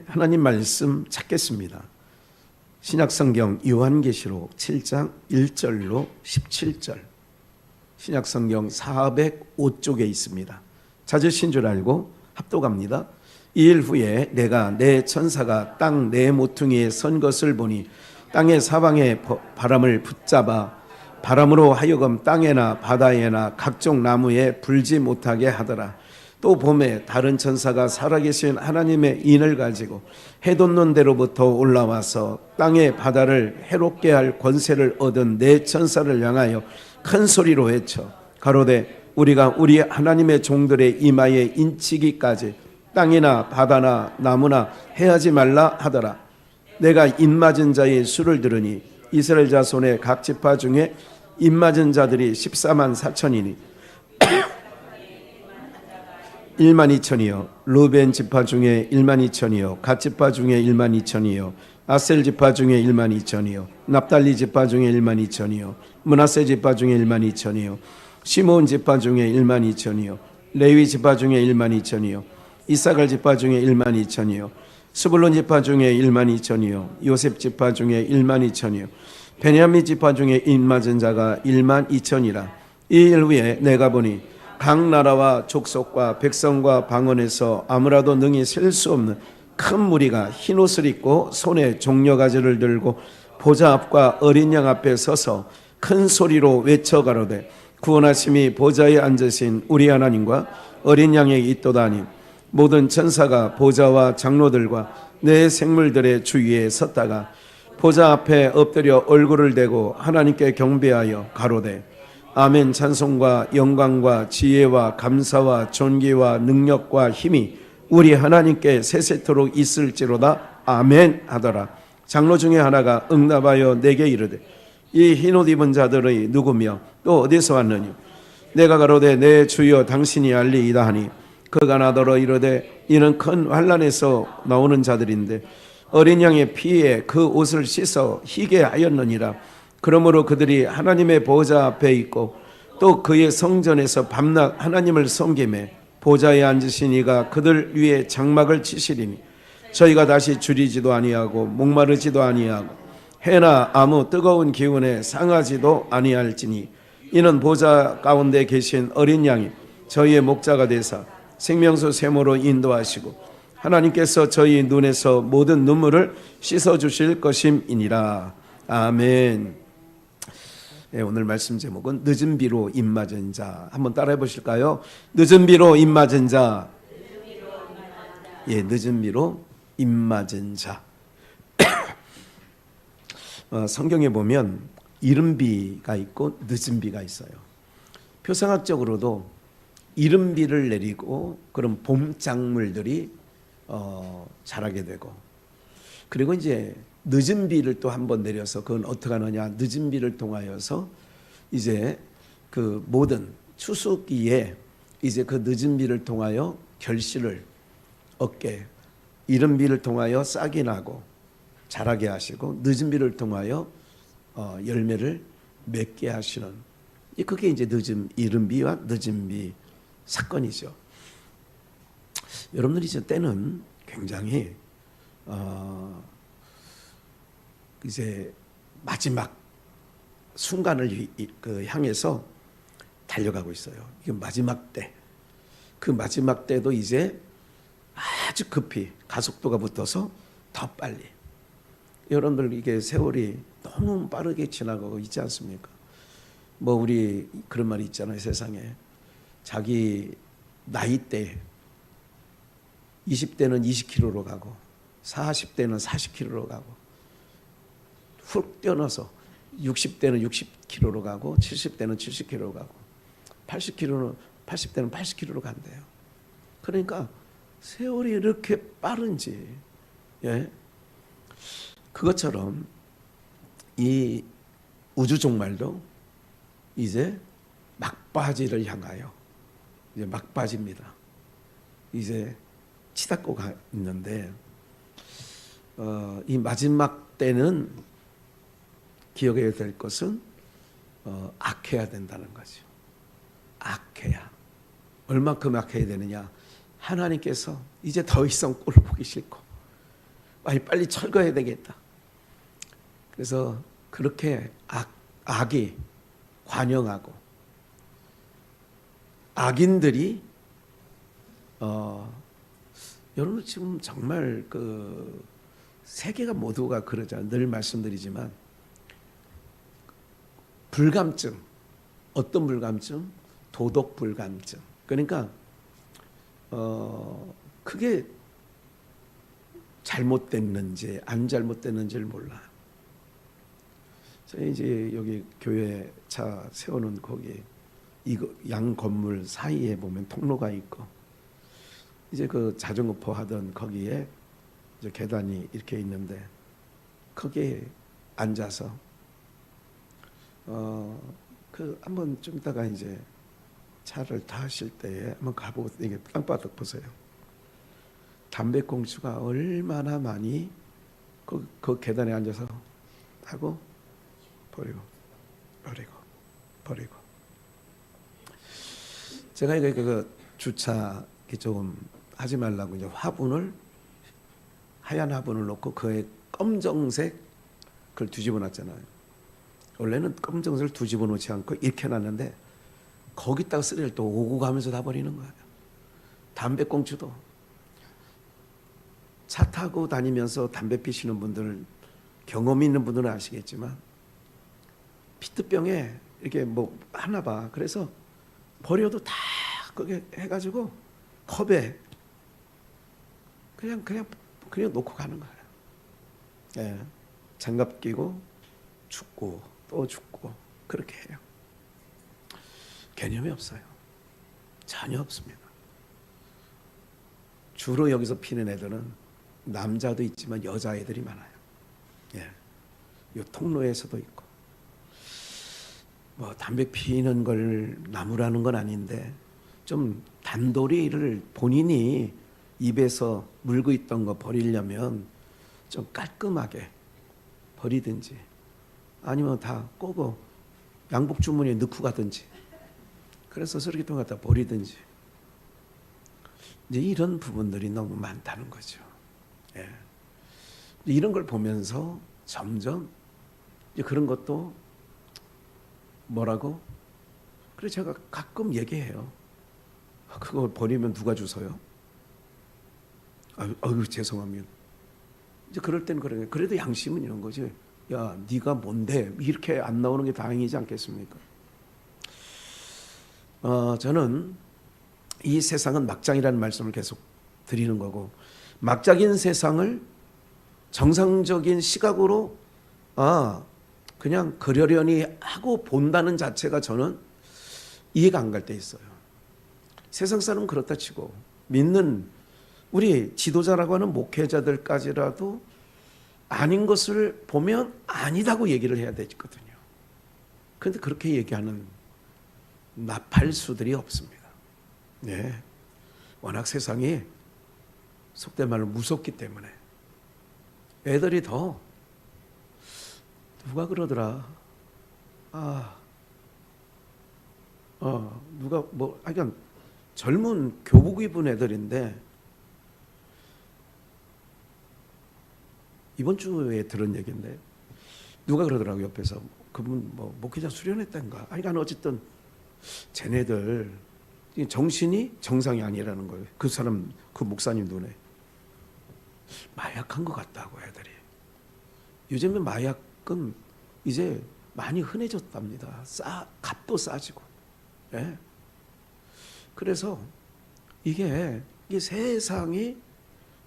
하나님 말씀 찾겠습니다. 신약성경 요한계시록 7장 1절로 17절. 신약성경 405쪽에 있습니다. 찾으신 줄 알고 합독합니다. 2일 후에 내가 내 천사가 땅 네 모퉁이에 선 것을 보니 땅의 사방에 바람을 붙잡아 바람으로 하여금 땅에나 바다에나 각종 나무에 불지 못하게 하더라. 또 봄에 다른 천사가 살아계신 하나님의 인을 가지고 해돋는 데로부터 올라와서 땅의 바다를 해롭게 할 권세를 얻은 네 천사를 향하여 큰 소리로 외쳐 가로되 우리가 우리 하나님의 종들의 이마에 인치기까지 땅이나 바다나 나무나 해하지 말라 하더라. 내가 입맞은 자의 수를 들으니 이스라엘 자손의 각 지파 중에 입맞은 자들이 14만 4천이니 1만 2천이요 루벤 지파 중에 1만 2천이요 갓 지파 중에 1만 2천이요 아셀 지파 중에 1만 2천이요 납달리 지파 중에 1만 2천이요 므낫세 지파 중에 1만 2천이요 시므온 지파 중에 1만 2천이요 레위 지파 중에 1만 2천이요 이사갈 지파 중에 1만 2천이요 스불론 지파 중에 1만 2천이요 요셉 지파 중에 1만 2천이요 베냐민 지파 중에 입맞은 자가 1만 2천이라. 이 일 후에 내가 보니 각 나라와 족속과 백성과 방언에서 아무라도 능히 셀 수 없는 큰 무리가 흰옷을 입고 손에 종려가지를 들고 보좌 앞과 어린 양 앞에 서서 큰 소리로 외쳐 가로되 구원하심이 보좌에 앉으신 우리 하나님과 어린 양에게 있도다니 모든 천사가 보좌와 장로들과 내 생물들의 주위에 섰다가 보좌 앞에 엎드려 얼굴을 대고 하나님께 경배하여 가로되 아멘. 찬송과 영광과 지혜와 감사와 존귀와 능력과 힘이 우리 하나님께 세세토록 있을지로다. 아멘 하더라. 장로 중에 하나가 응답하여 내게 이르되 이 흰옷 입은 자들의 누구며 또 어디서 왔느냐. 내가 가로되 내 주여 당신이 알리이다 하니 그가 나더러 이르되 이는 큰 환난에서 나오는 자들인데 어린 양의 피에 그 옷을 씻어 희게 하였느니라. 그러므로 그들이 하나님의 보좌 앞에 있고 또 그의 성전에서 밤낮 하나님을 섬기매 보좌에 앉으신 이가 그들 위에 장막을 치시리니 저희가 다시 줄이지도 아니하고 목마르지도 아니하고 해나 아무 뜨거운 기운에 상하지도 아니할지니 이는 보좌 가운데 계신 어린 양이 저희의 목자가 되사 생명수 샘으로 인도하시고 하나님께서 저희 눈에서 모든 눈물을 씻어주실 것임이니라. 아멘. 네, 오늘 말씀 제목은 늦은 비로 입맞은 자. 한번 따라해 보실까요? 늦은 비로 입맞은 자. 예, 늦은 비로 입맞은 자. 성경에 보면 이른 비가 있고 늦은 비가 있어요. 표상학적으로도 이른 비를 내리고 그런 봄 작물들이 자라게 되고 그리고 이제 늦은 비를 또 한번 내려서 그건 어떻게 하느냐. 늦은 비를 통하여서 이제 그 모든 추수기에 이제 그 늦은 비를 통하여 결실을 얻게 이른 비를 통하여 싹이 나고 자라게 하시고 늦은 비를 통하여 열매를 맺게 하시는 그게 이제 이른 비와 늦은 비 사건이죠. 여러분들이 저 때는 굉장히 이제 마지막 순간을 향해서 달려가고 있어요. 이게 마지막 때. 그 마지막 때도 이제 아주 급히 가속도가 붙어서 더 빨리. 여러분들 이게 세월이 너무 빠르게 지나가고 있지 않습니까? 뭐 우리 그런 말이 있잖아요. 세상에 자기 나이 때 20대는 20km로 가고 40대는 40km로 가고 훅 뛰어나서 60대는 60km로 가고 70대는 70km로 가고 80대는 80km로 간대요. 그러니까 세월이 이렇게 빠른지 그것처럼 이 우주 종말도 이제 막바지를 향하여 이제 막바지입니다. 이제 치닫고 가 있는데 이 마지막 때는 기억해야 될 것은 악해야 된다는 거죠. 악해야. 얼마큼 악해야 되느냐. 하나님께서 이제 더 이상 꼴을 보기 싫고 빨리 철거해야 되겠다. 그래서 그렇게 악이 관영하고 악인들이 여러분 지금 정말 그 세계가 모두가 그러잖아요. 늘 말씀드리지만 불감증, 어떤 불감증? 도덕 불감증. 그러니까 그게 잘못됐는지 안 잘못됐는지를 몰라. 저희 이제 여기 교회 차 세우는 거기 이거 양 건물 사이에 보면 통로가 있고 이제 그 자전거포 하던 거기에 이제 계단이 이렇게 있는데 거기에 앉아서 그 한번 좀 이따가 이제 차를 타실 때에 한번 가보고 이게 땅바닥 보세요. 담배꽁초가 얼마나 많이 그 계단에 앉아서 하고 버리고 제가 이거 그 주차 조금 하지 말라고 이제 하얀 화분을 놓고 그에 검정색 그걸 뒤집어 놨잖아요. 원래는 검정색을 뒤집어 놓지 않고 이렇게 놨는데 거기다가 쓰레기를 또 오고 가면서 다 버리는 거예요. 담배꽁초도 차 타고 다니면서 담배 피시는 분들 경험 있는 분들은 아시겠지만 피트병에 이렇게 뭐 하나 봐. 그래서 버려도 다 그게 해가지고 컵에 그냥 놓고 가는 거예요. 예, 장갑 끼고 죽고 또 죽고 그렇게 해요. 개념이 없어요. 전혀 없습니다. 주로 여기서 피는 애들은 남자도 있지만 여자애들이 많아요. 예, 이 통로에서도 있고 뭐 담배 피는 걸 나무라는 건 아닌데 좀 단도리를 본인이 입에서 물고 있던 거 버리려면 좀 깔끔하게 버리든지 아니면 다 꼬고 양복 주머니에 넣고 가든지 그래서 쓰레기통 갖다 버리든지 이제 이런 부분들이 너무 많다는 거죠. 예. 이런 걸 보면서 점점 이제 그런 것도 뭐라고? 그래서 제가 가끔 얘기해요. 그거 버리면 누가 주워요? 아유 죄송합니다. 이제 그럴 때는 그래. 그래도 양심은 이런 거지. 야, 네가 뭔데? 이렇게 안 나오는 게 다행이지 않겠습니까? 저는 이 세상은 막장이라는 말씀을 계속 드리는 거고 막장인 세상을 정상적인 시각으로 그냥 그러려니 하고 본다는 자체가 저는 이해가 안 갈 때 있어요. 세상 사람은 그렇다 치고 믿는 우리 지도자라고 하는 목회자들까지라도 아닌 것을 보면 아니다고 얘기를 해야 되거든요. 그런데 그렇게 얘기하는 나팔수들이 없습니다. 네, 워낙 세상이 속된 말로 무섭기 때문에 애들이 더 누가 그러더라. 누가 뭐 그냥 젊은 교복 입은 애들인데 이번 주에 들은 얘기인데 누가 그러더라고 옆에서 그분 뭐 목회자 수련했던가. 그러니까 어쨌든 쟤네들 정신이 정상이 아니라는 거예요. 그 사람 그 목사님 눈에 마약한 것 같다고 애들이. 요즘에 마약은 이제 많이 흔해졌답니다. 값도 싸지고. 예. 그래서 이게 세상이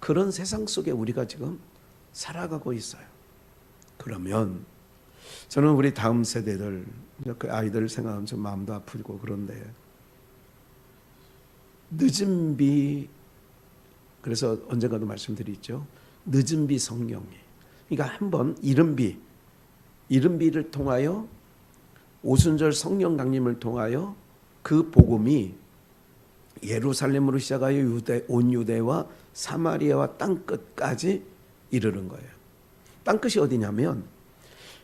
그런 세상 속에 우리가 지금 살아가고 있어요. 그러면 저는 우리 다음 세대들 그 아이들 생각하면 좀 마음도 아프고 그런데 늦은 비 그래서 언젠가도 말씀드렸죠. 늦은 비 성령이 그러니까 한번 이른 비를 통하여 오순절 성령 강림을 통하여 그 복음이 예루살렘으로 시작하여 온 유대와 사마리아와 땅끝까지 이르는 거예요. 땅끝이 어디냐면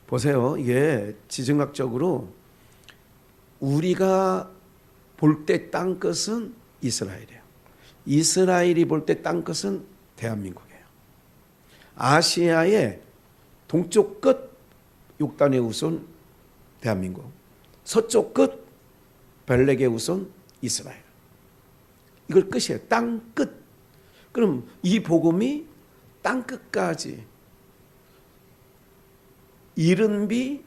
보세요. 이게 지정학적으로 우리가 볼 때 땅끝은 이스라엘이에요. 이스라엘이 볼 때 땅끝은 대한민국이에요. 아시아의 동쪽 끝 욕단의 후손 대한민국, 서쪽 끝 벨렉의 후손 이스라엘. 이걸 끝이에요. 땅 끝. 그럼 이 복음이 땅 끝까지 이른 비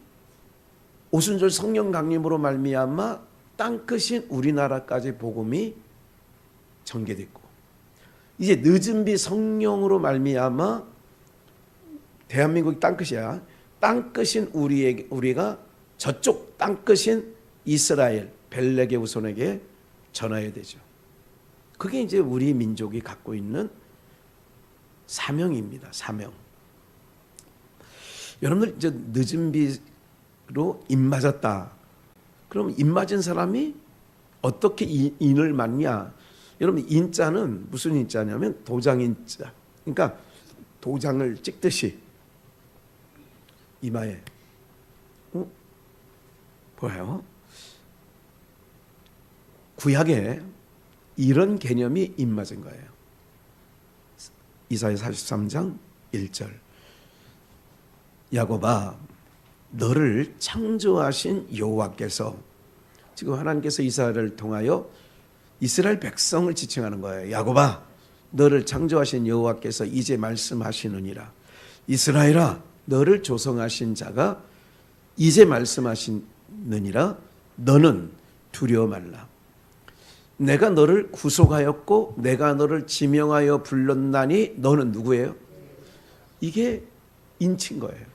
오순절 성령 강림으로 말미암아 땅 끝인 우리나라까지 복음이 전개됐고, 이제 늦은 비 성령으로 말미암아 대한민국이 땅 끝이야. 땅 끝인 우리가 저쪽 땅 끝인 이스라엘 벨렉의 후손에게 전해야 되죠. 그게 이제 우리 민족이 갖고 있는 사명입니다. 사명. 여러분들 이제 늦은 비로 임 맞았다. 그럼 임 맞은 사람이 어떻게 인을 맞냐? 여러분 인자는 무슨 인자냐면 도장인자. 그러니까 도장을 찍듯이 이마에 보여요. 구약에 이런 개념이 임 맞은 거예요. 이사야 43장 1절. 야곱아, 너를 창조하신 여호와께서, 지금 하나님께서 이스라엘을 통하여 이스라엘 백성을 지칭하는 거예요. 야곱아, 너를 창조하신 여호와께서 이제 말씀하시느니라. 이스라엘아, 너를 조성하신 자가 이제 말씀하시느니라. 너는 두려워 말라. 내가 너를 구속하였고 내가 너를 지명하여 불렀나니 너는 누구예요? 이게 인친 거예요.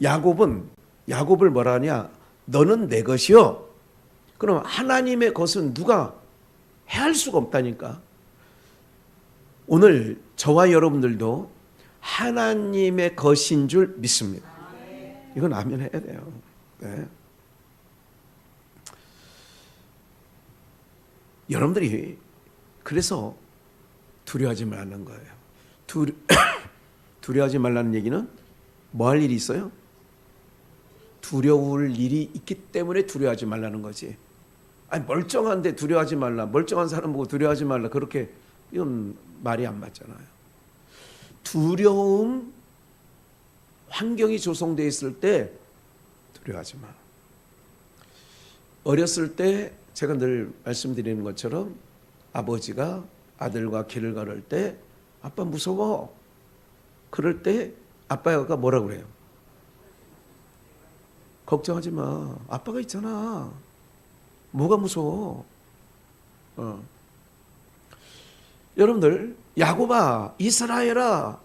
야곱을 뭐라 하냐? 너는 내 것이요. 그럼 하나님의 것은 누가 해할 수가 없다니까. 오늘 저와 여러분들도 하나님의 것인 줄 믿습니다. 이건 아멘 해야 돼요. 네. 여러분들이 그래서 두려워하지 말라는 거예요. 두려워하지 말라는 얘기는 뭐 할 일이 있어요? 두려울 일이 있기 때문에 두려워하지 말라는 거지. 아니 멀쩡한데 두려워하지 말라. 멀쩡한 사람 보고 두려워하지 말라. 그렇게 이건 말이 안 맞잖아요. 두려움 환경이 조성되어 있을 때 두려워하지 마. 어렸을 때 제가 늘 말씀드리는 것처럼 아버지가 아들과 길을 걸을 때 아빠 무서워. 그럴 때 아빠가 뭐라고 그래요? 걱정하지 마. 아빠가 있잖아. 뭐가 무서워? 여러분들 야곱아, 이스라엘아,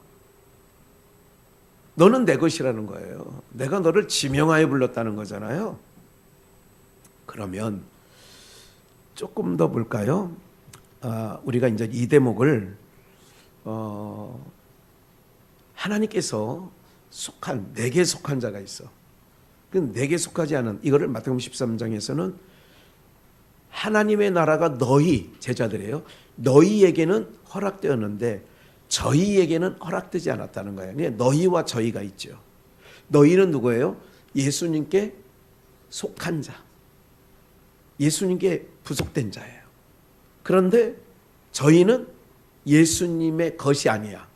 너는 내 것이라는 거예요. 내가 너를 지명하여 불렀다는 거잖아요. 그러면 조금 더 볼까요? 우리가 이제 이 대목을 하나님께서 속한, 내게 속한 자가 있어. 내게 속하지 않은, 이거를 마태복음 13장에서는 하나님의 나라가 너희 제자들이에요. 너희에게는 허락되었는데 저희에게는 허락되지 않았다는 거예요. 그러니까 너희와 저희가 있죠. 너희는 누구예요? 예수님께 속한 자, 예수님께 부속된 자예요. 그런데 저희는 예수님의 것이 아니야.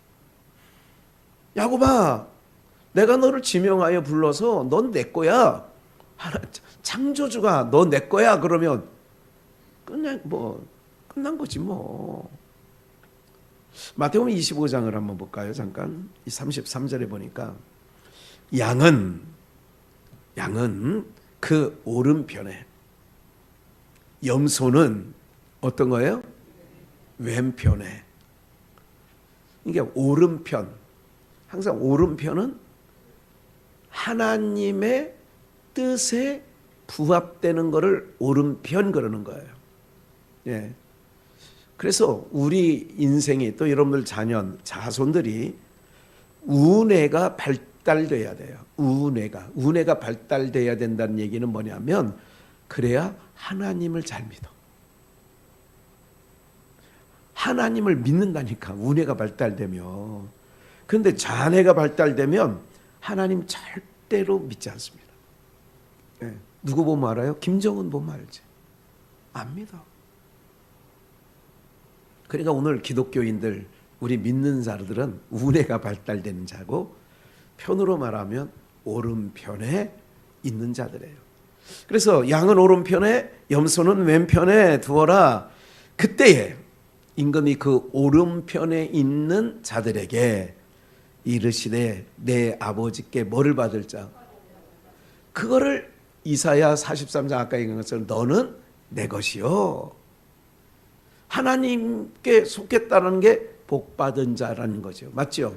야곱아, 내가 너를 지명하여 불러서 넌 내 거야. 창조주가 너 내 거야. 그러면 끝난 거지 뭐. 마태복음 25장을 한번 볼까요? 잠깐. 이 33절에 보니까 양은 그 오른편에, 염소는 어떤 거예요? 왼편에. 이게 오른편. 항상 오른편은 하나님의 뜻에 부합되는 것을 오른편 그러는 거예요. 예. 그래서 우리 인생이, 또 여러분들 자손들이 우뇌가 발달돼야 돼요. 우뇌가 발달돼야 된다는 얘기는 뭐냐면, 그래야 하나님을 잘 믿어. 하나님을 믿는다니까, 우뇌가 발달되면. 그런데 자뇌가 발달되면 하나님 절대로 믿지 않습니다. 네. 누구 보면 알아요? 김정은 보면 알지. 안 믿어. 그러니까 오늘 기독교인들 우리 믿는 자들은 우뇌가 발달되는 자고 편으로 말하면 오른편에 있는 자들이에요. 그래서 양은 오른편에 염소는 왼편에 두어라. 그때에 임금이 그 오른편에 있는 자들에게 이르시되 내 아버지께 뭐를 받을 자. 그거를 이사야 43장 아까 얘기한 것처럼 너는 내 것이요. 하나님께 속했다는 게 복받은 자라는 거죠. 맞죠?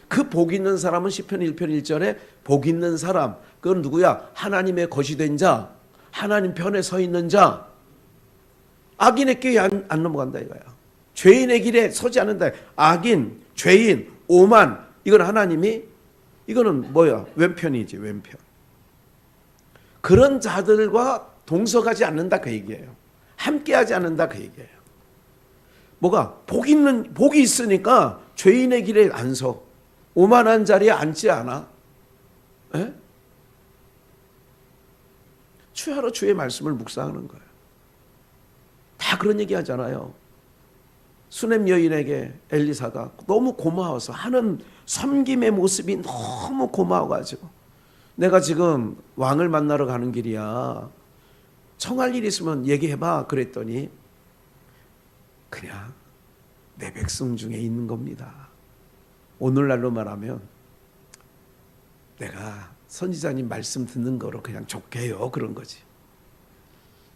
그 복 있는 사람은 시편 1편 1절에 복 있는 사람, 그건 누구야? 하나님의 것이 된 자, 하나님 편에 서 있는 자. 악인의 길에 안 넘어간다 이거야. 죄인의 길에 서지 않는다. 악인, 죄인, 오만, 이건 하나님이, 이거는 뭐야? 왼편이지, 왼편. 그런 자들과 동서가지 않는다 그 얘기예요. 함께하지 않는다 그 얘기예요. 뭐가? 복이 있으니까 죄인의 길에 안 서. 오만한 자리에 앉지 않아. 에? 주야로 주의 말씀을 묵상하는 거예요. 다 그런 얘기 하잖아요. 수넴 여인에게 엘리사가 너무 고마워서 하는 섬김의 모습이 너무 고마워가지고 내가 지금 왕을 만나러 가는 길이야. 청할 일 있으면 얘기해봐. 그랬더니 그냥 내 백성 중에 있는 겁니다. 오늘날로 말하면 내가 선지자님 말씀 듣는 거로 그냥 족해요. 그런 거지.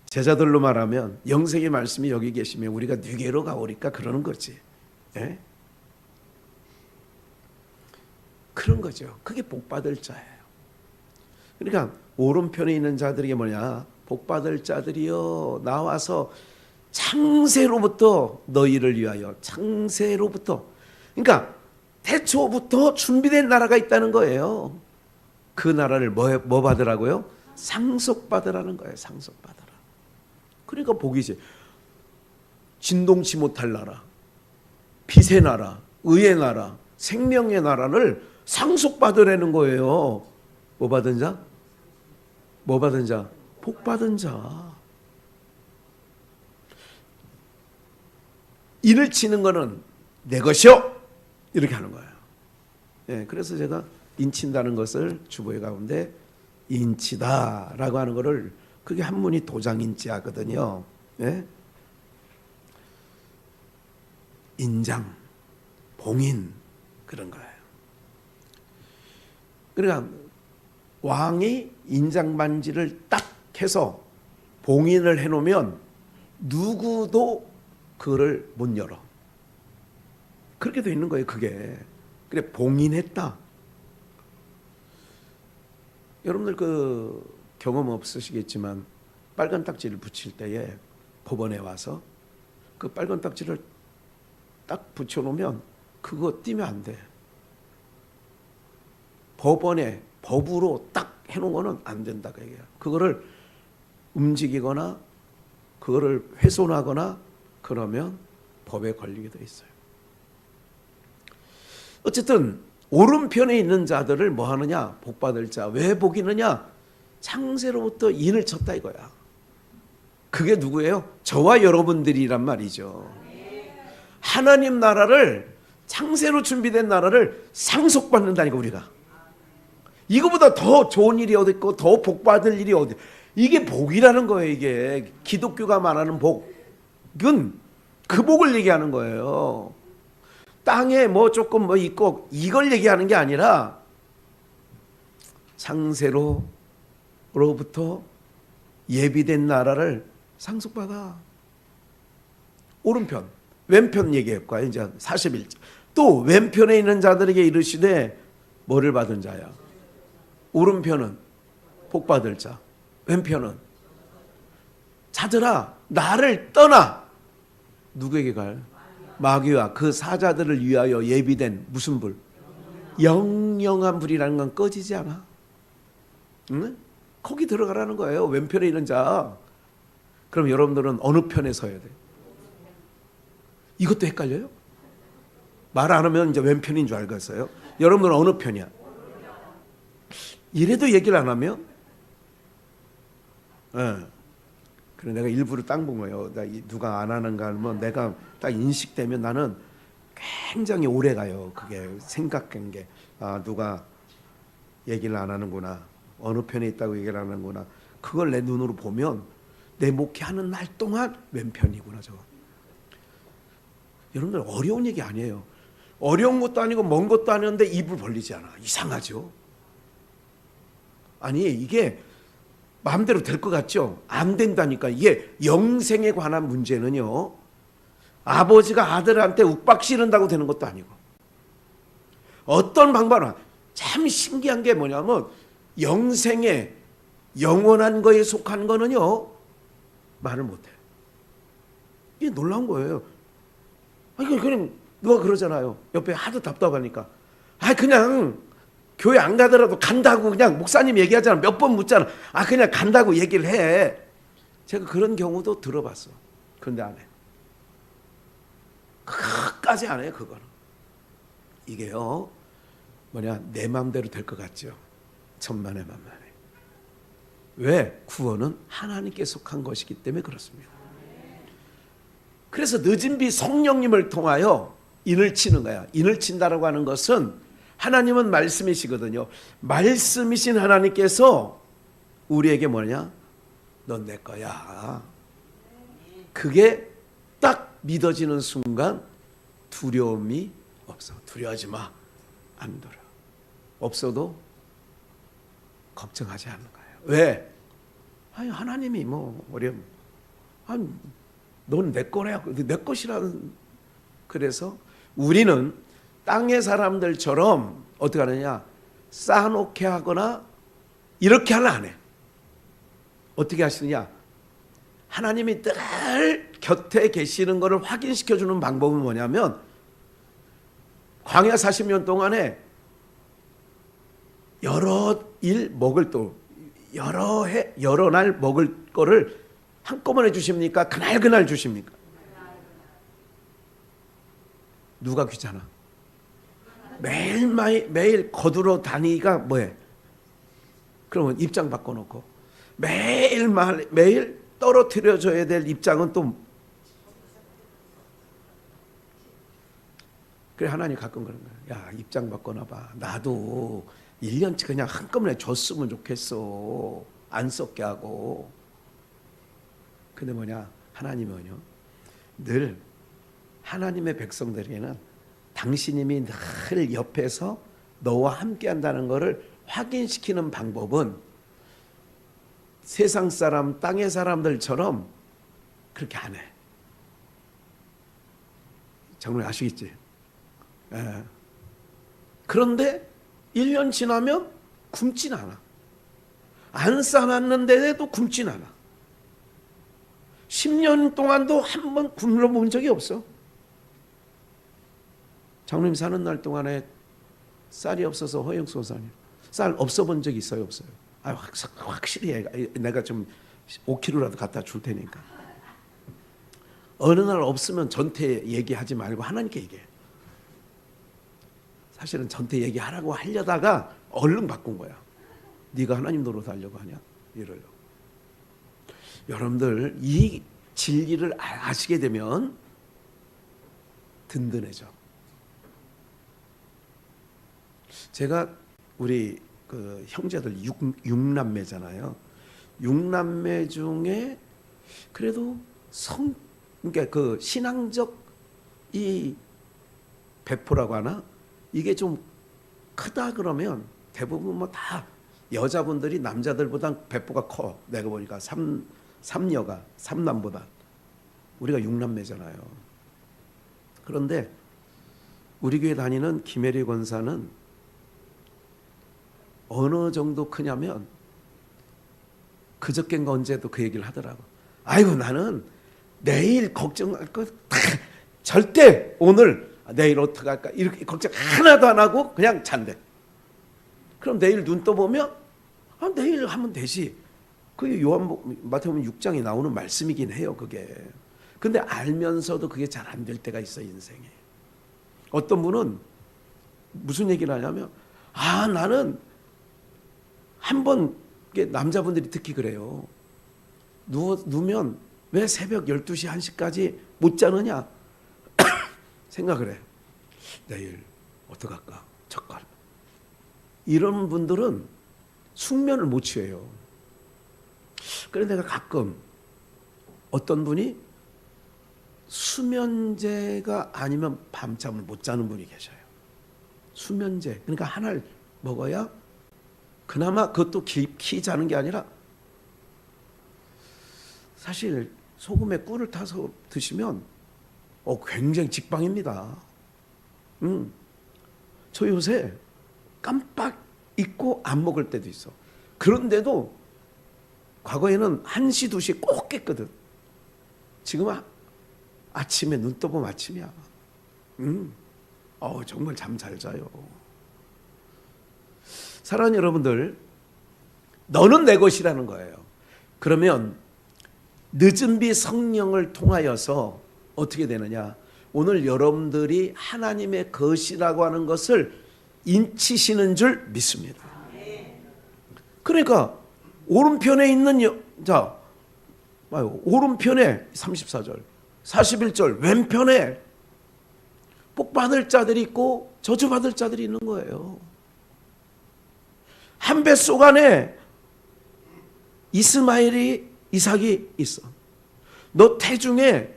제자들로 말하면 영생의 말씀이 여기 계시면 우리가 뉘게로 가오리까 그러는 거지. 예? 그런 거죠. 그게 복받을 자예요. 그러니까 오른편에 있는 자들이 뭐냐? 복받을 자들이여 나와서 창세로부터 너희를 위하여 창세로부터 그러니까 태초부터 준비된 나라가 있다는 거예요. 그 나라를 뭐 받으라고요? 상속받으라는 거예요. 상속받으라. 그러니까 복이지. 진동치 못할 나라, 빛의 나라, 의의 나라, 생명의 나라를 상속받으라는 거예요. 뭐 받은 자? 뭐 받은 자? 복 받은 자. 인을 치는 거는 내 것이요. 이렇게 하는 거예요. 예, 그래서 제가 인친다는 것을 주보의 가운데 인치다라고 하는 것을 그게 한문이 도장인치하거든요. 예? 인장, 봉인 그런 거예요. 그러니까 왕이 인장 반지를 딱 해서 봉인을 해놓으면 누구도 그거를 못 열어. 그렇게 돼 있는 거예요. 그게. 그래 봉인했다. 여러분들 그 경험 없으시겠지만 빨간 딱지를 붙일 때에 법원에 와서 그 빨간 딱지를 딱 붙여놓으면 그거 띄면 안 돼. 법원에 법으로 딱 해놓은 거는 안 된다 그 얘기야. 그거를 움직이거나 그거를 훼손하거나 그러면 법에 걸리게 돼 있어요. 어쨌든 오른편에 있는 자들을 뭐 하느냐? 복받을 자. 왜 복이 있느냐? 창세로부터 인을 쳤다 이거야. 그게 누구예요? 저와 여러분들이란 말이죠. 하나님 나라를 창세로 준비된 나라를 상속받는다니까 우리가. 이거보다 더 좋은 일이 어디 있고 더 복받을 일이 어디. 이게 복이라는 거예요. 이게 기독교가 말하는 복은 그 복을 얘기하는 거예요. 땅에 뭐 조금 뭐 있고 이걸 얘기하는 게 아니라 창세로부터 예비된 나라를 상속받아. 오른편, 왼편 얘기했고요. 이제 41절. 또 왼편에 있는 자들에게 이르시되 뭐를 받은 자야? 오른편은 복받을 자, 왼편은 자들아 나를 떠나. 누구에게 가요? 마귀와 그 사자들을 위하여 예비된 무슨 불? 영영한 불이라는 건 꺼지지 않아. 응? 거기 들어가라는 거예요. 왼편에 있는 자. 그럼 여러분들은 어느 편에 서야 돼? 이것도 헷갈려요? 말 안 하면 이제 왼편인 줄 알겠어요? 여러분들은 어느 편이야? 이래도 얘기를 안 하면? 예. 그래 내가 일부러 땅 본 거예요. 누가 안 하는가 하면 내가 딱 인식되면 나는 굉장히 오래 가요. 그게 생각한 게 누가 얘기를 안 하는구나. 어느 편에 있다고 얘기를 안 하는구나. 그걸 내 눈으로 보면 내 목회하는 날 동안 왼편이구나 저거. 여러분들 어려운 얘기 아니에요. 어려운 것도 아니고 먼 것도 아니었는데 입을 벌리지 않아. 이상하죠? 아니 이게 마음대로 될 것 같죠? 안 된다니까. 이게 영생에 관한 문제는요. 아버지가 아들한테 욱박 지른다고 되는 것도 아니고 어떤 방법은 참 신기한 게 뭐냐면 영생에 영원한 거에 속한 거는요. 말을 못해. 이게 놀라운 거예요. 아니 그냥 누가 그러잖아요. 옆에 하도 답답하니까. 그냥 교회 안 가더라도 간다고 그냥 목사님 얘기하잖아. 몇 번 묻잖아. 그냥 간다고 얘기를 해. 제가 그런 경우도 들어봤어. 그런데 안 해. 끝까지 안 해요. 그거는. 이게요. 내 마음대로 될 것 같죠. 천만에 만만에. 왜? 구원은 하나님께 속한 것이기 때문에 그렇습니다. 그래서 늦은 비 성령님을 통하여 인을 치는 거야. 인을 친다라고 하는 것은 하나님은 말씀이시거든요. 말씀이신 하나님께서 우리에게 넌 내 거야. 그게 딱 믿어지는 순간 두려움이 없어. 두려워하지 마. 안 두려워. 없어도 걱정하지 않는 거예요. 왜? 하나님이 어려움. 넌 내 거래. 내 것이라는. 그래서 우리는 땅의 사람들처럼 어떻게 하느냐? 쌓아놓게 하거나 이렇게 하려 안 해. 어떻게 하시느냐? 하나님이 늘 곁에 계시는 것을 확인시켜주는 방법은 뭐냐면 광야 40년 동안에 여러 일 먹을 또 여러 해 여러 날 먹을 거를 한꺼번에 주십니까? 그날 주십니까? 누가 귀찮아? 매일 거두러 다니기가 뭐해? 그러면 입장 바꿔놓고 매일 떨어뜨려줘야 될 입장은 또 그래. 하나님 가끔 그런 거야. 야, 입장 바꿔놔봐. 나도 1년치 그냥 한꺼번에 줬으면 좋겠어. 안 썩게 하고. 근데 하나님은요. 늘 하나님의 백성들에게는 당신님이 늘 옆에서 너와 함께 한다는 것을 확인시키는 방법은 세상 사람, 땅의 사람들처럼 그렇게 안 해. 정말 아시겠지? 예. 그런데 1년 지나면 굶진 않아. 안 싸놨는데도 굶진 않아. 10년 동안도 한 번 굶어 본 적이 없어. 장로님 사는 날 동안에 쌀이 없어서 허영소사님 쌀 없어 본 적 있어요? 없어요? 확실히 해. 내가 좀 5kg라도 갖다 줄 테니까. 어느 날 없으면 전태 얘기하지 말고 하나님께 얘기해. 사실은 전태 얘기하라고 하려다가 얼른 바꾼 거야. 네가 하나님 노릇하려고 하냐? 이러려고. 여러분들 이 진리를 아시게 되면 든든해져. 제가 우리 그 형제들 6남매잖아요. 6남매 중에 그래도 그러니까 그 신앙적 이 배포라고 하나? 이게 좀 크다 그러면 대부분 다 여자분들이 남자들보다 배포가 커. 내가 보니까 삼녀가 삼남보다. 우리가 6남매잖아요. 그런데 우리 교회 다니는 김혜리 권사는 어느 정도 크냐면 그저껜가 언제도 그 얘기를 하더라고. 아이고 나는 내일 걱정할 거 절대 오늘 내일 어떻게 할까 이렇게 걱정 하나도 안 하고 그냥 잔대. 그럼 내일 눈 떠보면 내일 하면 되지. 그게 마태복음 6장에 나오는 말씀이긴 해요. 그게. 근데 알면서도 그게 잘 안 될 때가 있어 인생에. 어떤 분은 무슨 얘기를 하냐면 나는 한번 남자분들이 특히 그래요. 누우면 왜 새벽 12시 1시까지 못 자느냐 생각을 해. 내일 어떡할까? 젓갈. 이런 분들은 숙면을 못 취해요. 그래서 내가 가끔 어떤 분이 수면제가 아니면 밤잠을 못 자는 분이 계셔요. 수면제. 그러니까 하나를 먹어야 그나마 그것도 깊이 자는 게 아니라, 사실 소금에 꿀을 타서 드시면 굉장히 직방입니다. 저 요새 깜빡 잊고 안 먹을 때도 있어. 그런데도 과거에는 1시, 2시 꼭 깼거든. 지금은 아침에 눈 떠보면 아침이야. 정말 잠 잘 자요. 사랑하는 여러분들, 너는 내 것이라는 거예요. 그러면 늦은 비 성령을 통하여서 어떻게 되느냐? 오늘 여러분들이 하나님의 것이라고 하는 것을 인치시는 줄 믿습니다. 그러니까 오른편에 있는 오른편에 34절, 41절 왼편에 복 받을 자들이 있고 저주 받을 자들이 있는 거예요. 한 뱃속 안에 이삭이 있어. 너 태중에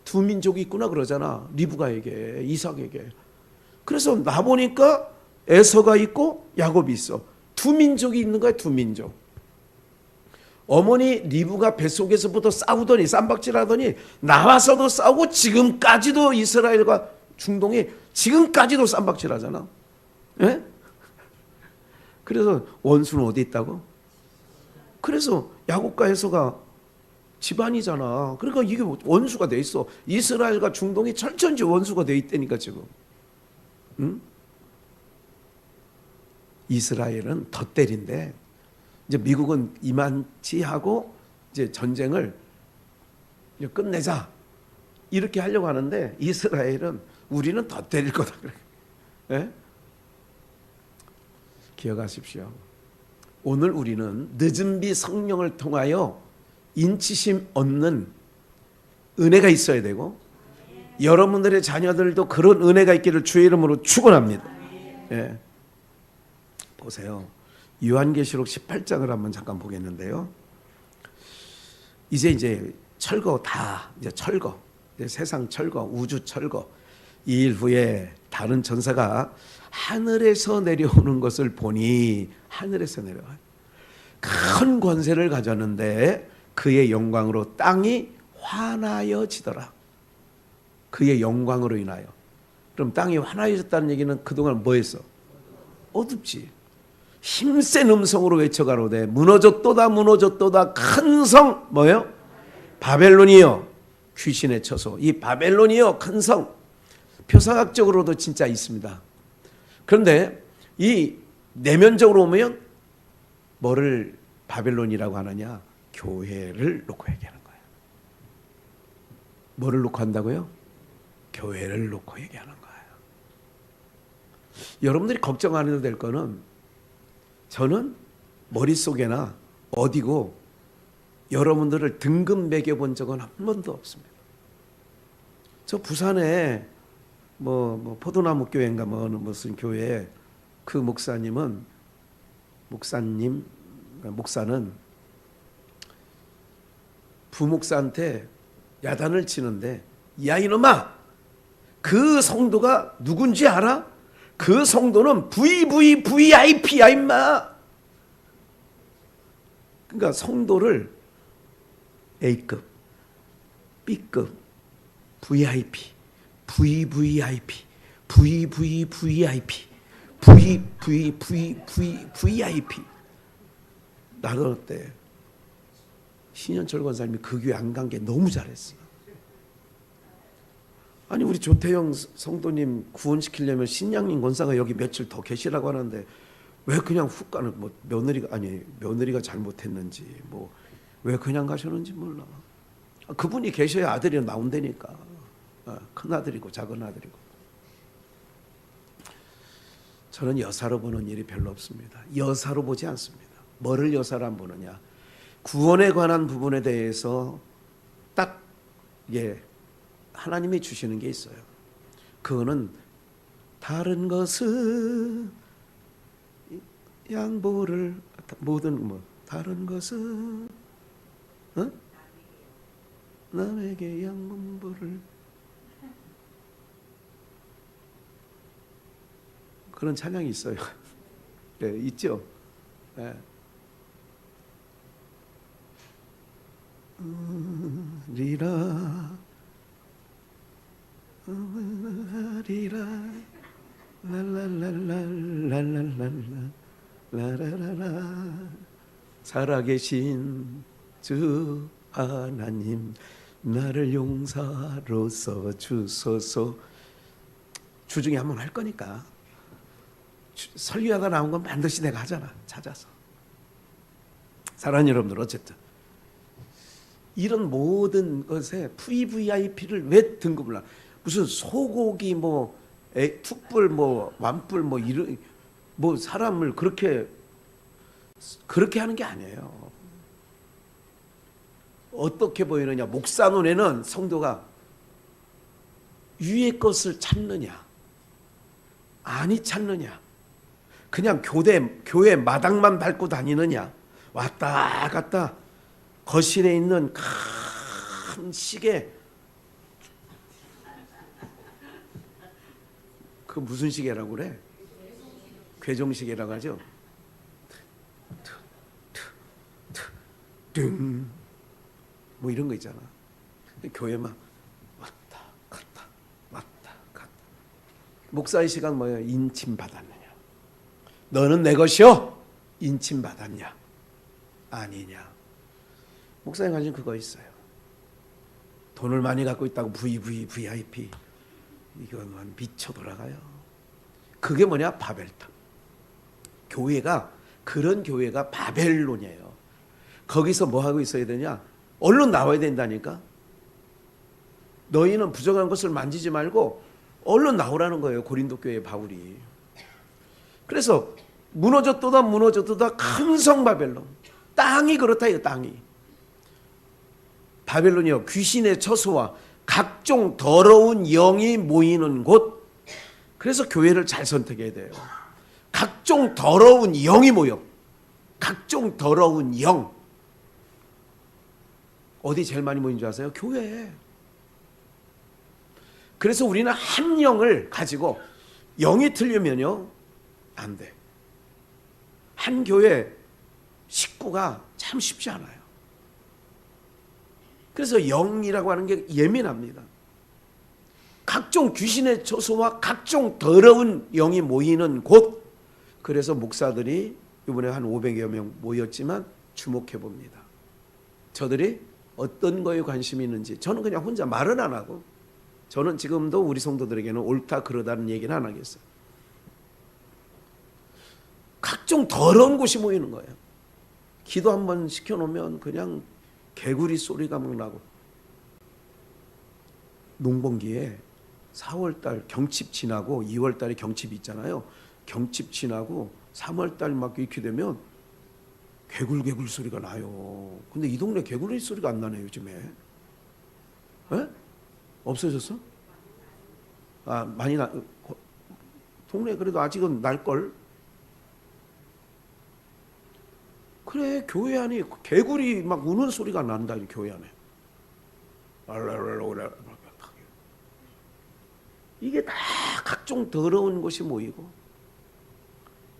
두 민족이 있구나 그러잖아. 리브가에게, 이삭에게. 그래서 나 보니까 에서가 있고 야곱이 있어. 두 민족이 있는 거야, 두 민족. 어머니 리브가 뱃속에서부터 싸우더니 쌈박질하더니 나와서도 싸우고 지금까지도 이스라엘과 중동이 지금까지도 쌈박질하잖아. 예? 그래서 원수는 어디 있다고? 그래서 야곱과 에서가 집안이잖아. 그러니까 이게 원수가 돼 있어. 이스라엘과 중동이 철천지 원수가 돼 있다니까 지금. 응? 이스라엘은 덧대리인데 이제 미국은 이만치 하고 이제 전쟁을 이제 끝내자 이렇게 하려고 하는데 이스라엘은 우리는 덧대릴 거다 그래. 예? 기억하십시오. 오늘 우리는 늦은 비 성령을 통하여 인치심 얻는 은혜가 있어야 되고 여러분들의 자녀들도 그런 은혜가 있기를 주의 이름으로 축원합니다. 예. 보세요. 요한계시록 18장을 한번 잠깐 보겠는데요. 이제 철거 다 이제 철거, 이제 세상 철거, 우주 철거. 2일 후에 다른 전사가 하늘에서 내려오는 것을 보니 하늘에서 내려와요. 큰 권세를 가졌는데 그의 영광으로 땅이 환하여지더라. 그의 영광으로 인하여. 그럼 땅이 환하여졌다는 얘기는 그동안 뭐 했어? 어둡지. 힘센 음성으로 외쳐가로되 무너졌도다 무너졌도다 큰 성 뭐예요? 바벨론이요 귀신의 처소. 이 바벨론이요 큰 성. 표상학적으로도 진짜 있습니다. 그런데 이 내면적으로 오면 뭐를 바벨론이라고 하느냐? 교회를 놓고 얘기하는 거예요. 뭐를 놓고 한다고요? 교회를 놓고 얘기하는 거예요. 여러분들이 걱정 안 해도 될 거는 저는 머릿속에나 어디고 여러분들을 등급 매겨본 적은 한 번도 없습니다. 저 부산에 포도나무 교회인가 무슨 교회 그 목사는 부목사한테 야단을 치는데 야 이놈아 그 성도가 누군지 알아? 그 성도는 VVVIP야 임마. 그러니까 성도를 A급, B급, VIP, VVIP, VVVIP, VVVVIP. 나는 어때? 신현철 권사님이 그 교회 안 간 게 너무 잘했어. 아니 우리 조태영 성도님 구원시키려면 신양림 권사가 여기 며칠 더 계시라고 하는데 왜 그냥 훅 가는 며느리가 잘못했는지 왜 그냥 가셨는지 몰라. 그분이 계셔야 아들이 나온다니까. 큰 아들이고 작은 아들이고. 저는 여사로 보는 일이 별로 없습니다. 여사로 보지 않습니다. 뭐를 여사로 안 보느냐? 구원에 관한 부분에 대해서 딱 하나님이 주시는 게 있어요. 그거는 다른 것은 양보를 모든 뭐 다른 것은 남에게 양보를 그런 찬양이 있어요. 네, 있죠. 네. 리라 리라 랄랄랄랄랄랄랄라 라라라라 살아계신 주 하나님 나를 용사로서 주소서. 주중에 한번 할 거니까 설교하다 나온 건 반드시 내가 하잖아. 찾아서. 사랑하는 여러분들, 어쨌든 이런 모든 것에 VVIP를 왜 등급을 나? 무슨 소고기 뭐 툭불 뭐 완불 뭐 이런 뭐 사람을 그렇게 하는 게 아니에요. 어떻게 보이느냐? 목사 눈에는 성도가 위의 것을 찾느냐, 아니 찾느냐, 그냥 교회 마당만 밟고 다니느냐, 왔다 갔다 거실에 있는 큰 시계, 그 무슨 시계라고 그래? 괴종시계라고 하죠. 뭐 이런 거 있잖아. 교회만 왔다 갔다 왔다 갔다. 목사의 시간 뭐예요? 인침 받았느냐? 너는 내 것이요? 인침 받았냐? 아니냐? 목사님 관심 그거 있어요. 돈을 많이 갖고 있다고 VIP 이거는 미쳐 돌아가요. 그게 뭐냐? 바벨탑. 교회가 그런 교회가 바벨론이에요. 거기서 뭐 하고 있어야 되냐? 얼른 나와야 된다니까. 너희는 부정한 것을 만지지 말고 얼른 나오라는 거예요. 고린도 교회 바울이. 그래서 무너졌도다 큰 성 바벨론. 땅이 그렇다 이거 땅이. 바벨론이요 귀신의 처소와 각종 더러운 영이 모이는 곳. 그래서 교회를 잘 선택해야 돼요. 각종 더러운 영이 모여. 각종 더러운 영. 어디 제일 많이 모인 줄 아세요? 교회에. 그래서 우리는 한 영을 가지고 영이 틀리면요 안 돼. 한 교회 식구가 참 쉽지 않아요. 그래서 영이라고 하는 게 예민합니다. 각종 귀신의 처소와 각종 더러운 영이 모이는 곳. 그래서 목사들이 이번에 한 500여 명 모였지만 주목해 봅니다. 저들이 어떤 거에 관심이 있는지. 저는 그냥 혼자 말은 안 하고, 저는 지금도 우리 성도들에게는 옳다 그러다는 얘기는 안 하겠어요. 각종 더러운 곳이 모이는 거예요. 기도 한번 시켜놓으면 그냥 개구리 소리가 막 나고. 농번기에 4월달 경칩 지나고 2월달에 경칩이 있잖아요. 경칩 지나고 3월달 막 이렇게 되면 개굴 소리가 나요. 근데 이 동네 개구리 소리가 안 나네 요즘에. 에? 없어졌어? 아 많이 나. 동네 그래도 아직은 날걸. 그래 교회 안에 개구리 막 우는 소리가 난다 이 교회 안에. 이게 다 각종 더러운 곳이 모이고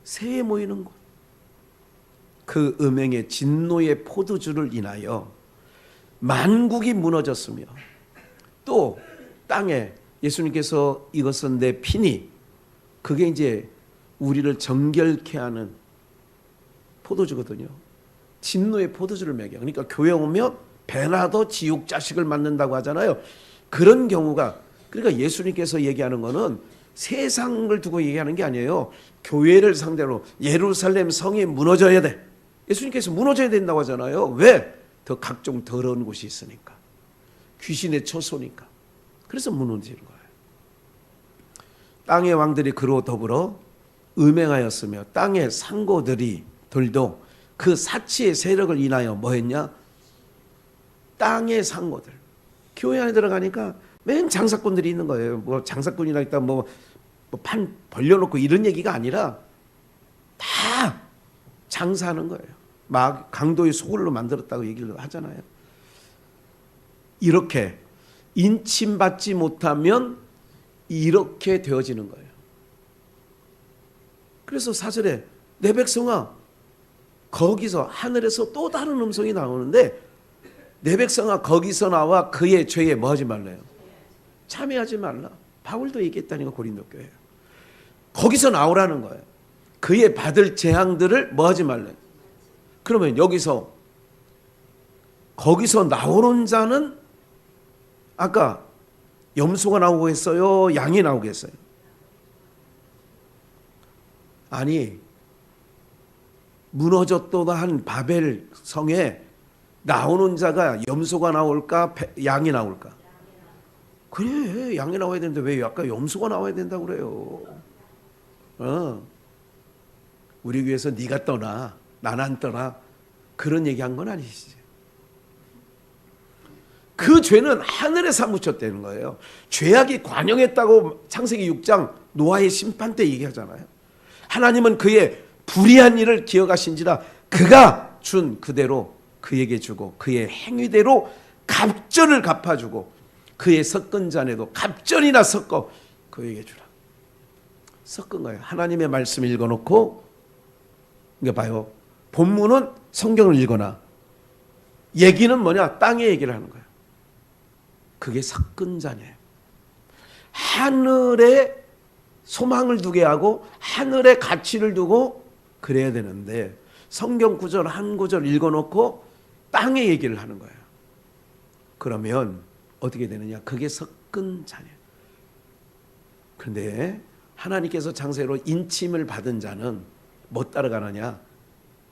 새에 모이는 곳. 그 음행의 진노의 포도주를 인하여 만국이 무너졌으며 또 땅에 예수님께서 이것은 내 피니, 그게 이제 우리를 정결케 하는 포도주거든요. 진노의 포도주를 먹여. 그러니까 교회 오면 배나도 지옥 자식을 맞는다고 하잖아요. 그런 경우가, 그러니까 예수님께서 얘기하는 거는 세상을 두고 얘기하는 게 아니에요. 교회를 상대로 예루살렘 성이 무너져야 돼. 예수님께서 무너져야 된다고 하잖아요. 왜? 더 각종 더러운 곳이 있으니까. 귀신의 처소니까. 그래서 무너지는 거예요. 땅의 왕들이 그로 더불어 음행하였으며 땅의 상고들도 그 사치의 세력을 인하여 뭐 했냐? 땅의 상고들. 교회 안에 들어가니까 맨 장사꾼들이 있는 거예요. 뭐 장사꾼이라 일단 뭐판 벌려놓고 이런 얘기가 아니라 다 장사하는 거예요. 막 강도의 소굴로 만들었다고 얘기를 하잖아요. 이렇게 인침받지 못하면 이렇게 되어지는 거예요. 그래서 4절에 내 백성아, 거기서 하늘에서 또 다른 음성이 나오는데, 내 백성아 거기서 나와 그의 죄에 뭐 하지 말래요? 참여하지 말라. 바울도 얘기했다니까, 고린도 교회에. 거기서 나오라는 거예요. 그의 받을 재앙들을 뭐 하지 말래요? 그러면 여기서 거기서 나오는 자는 아까 염소가 나오고 했어요? 양이 나오겠어요? 아니, 무너졌도다 한 바벨 성에 나오는 자가 염소가 나올까 양이 나올까? 그래, 양이 나와야 되는데 왜 아까 염소가 나와야 된다고 그래요? 우리 교회에서 네가 떠나 난 안 떠나 그런 얘기한 건 아니시죠. 그 죄는 하늘에 사무쳤다는 거예요. 죄악이 관영했다고 창세기 6장 노아의 심판 때 얘기하잖아요. 하나님은 그의 불의한 일을 기억하신지라 그가 준 그대로 그에게 주고 그의 행위대로 갑절을 갚아주고 그의 섞은 잔에도 갑절이나 섞어 그에게 주라. 섞은 거예요. 하나님의 말씀 읽어놓고, 이게 봐요. 본문은 성경을 읽거나 얘기는 뭐냐? 땅의 얘기를 하는 거예요. 그게 섞은 잔이에요. 하늘에 소망을 두게 하고 하늘에 가치를 두고 그래야 되는데, 성경 구절 한 구절 읽어놓고 땅의 얘기를 하는 거예요. 그러면 어떻게 되느냐? 그게 섞은 잔이에요. 그런데 하나님께서 창세로 인침을 받은 자는 뭐 따라가느냐?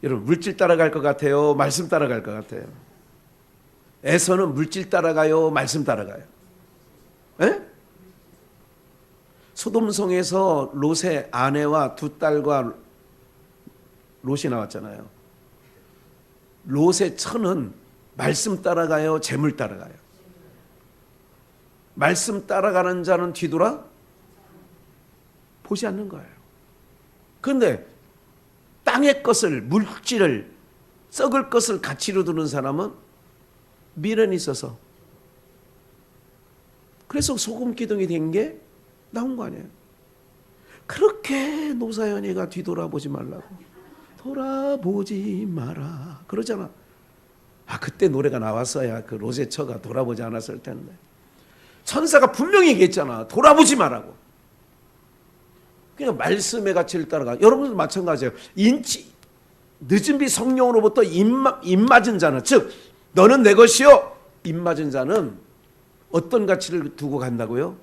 여러분, 물질 따라갈 것 같아요? 말씀 따라갈 것 같아요? 에서는 물질 따라가요? 말씀 따라가요? 에? 소돔성에서 롯의 아내와 두 딸과 롯이 나왔잖아요. 롯의 처는 말씀 따라가요? 재물 따라가요? 말씀 따라가는 자는 뒤돌아 보지 않는 거예요. 그런데 땅의 것을, 물질을, 썩을 것을 가치로 두는 사람은 미련이 있어서, 그래서 소금 기둥이 된 게 나온 거 아니에요. 그렇게 노사연이가 뒤돌아보지 말라고, 돌아보지 마라 그러잖아. 그때 노래가 나왔어야 그 롯의 처가 돌아보지 않았을 텐데. 천사가 분명히 얘기했잖아. 돌아보지 마라고. 그냥 말씀의 가치를 따라가. 여러분도 마찬가지예요. 늦은 비 성령으로부터 입맞은 자는, 즉 너는 내 것이요, 입맞은 자는 어떤 가치를 두고 간다고요?